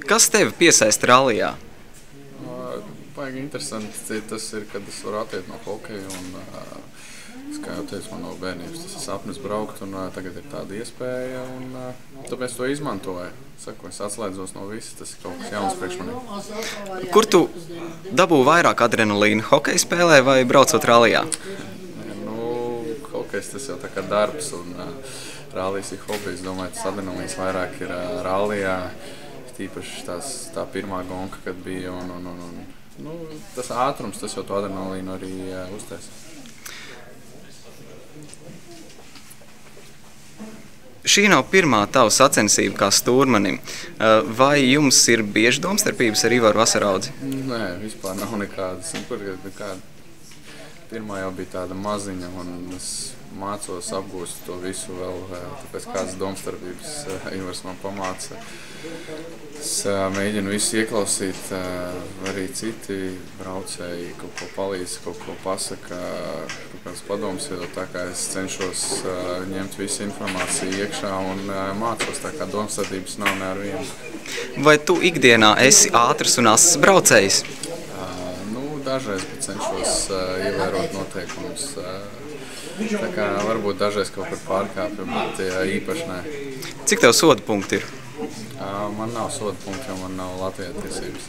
Kas tevi piesaista rallijā? Baigi interesanti tas ir, kad es varu attiekt no hokeja un, kā jau teicu, man no bērnības tas ir sapnis braukt un tagad ir tāda iespēja un tāpēc to izmantoju. Saku, es atslēdzos no visa, tas ir kaut kas jauns priekš manī. Kur tu dabū vairāk adrenalīna, hokeja spēlē vai braucot rallijā? Hokejs tas jau tā kā darbs un rallijs ir hobijs. Domāju, tas adrenalīns vairāk ir rallijā. Tīpaši tā pirmā gonka, kad bija tas ātrums, tas jau to adrenalīnu arī uztaisa. Šī nav pirmā tava sacensība kā stūrmanim. Vai jums ir bieži domstarpības ar Ivaru Vasaraudzi? Nē, vispār nav nekādas. Pirmā jau bija tāda maziņa, un es mācos apgūst to visu vēl, tāpēc kādas domstarpības Ivars man pamāca. Es mēģinu visu ieklausīt, arī citi braucēji kaut ko palīdz, kaut ko pasaka, kaut kādas padomas, jo tā kā es cenšos ņemt visu informāciju iekšā un mācos, tā kā domstarpības nav ne ar vienu. Vai tu ikdienā esi ātrs un ass braucējs? Dažreiz cenšos ievērot noteikumus. Tā kā varbūt dažreiz kaut kur pārkāpju, bet īpaši nē. Cik tev soda punkti ir? Man nav soda punkti, jo man nav Latvijas tiesības.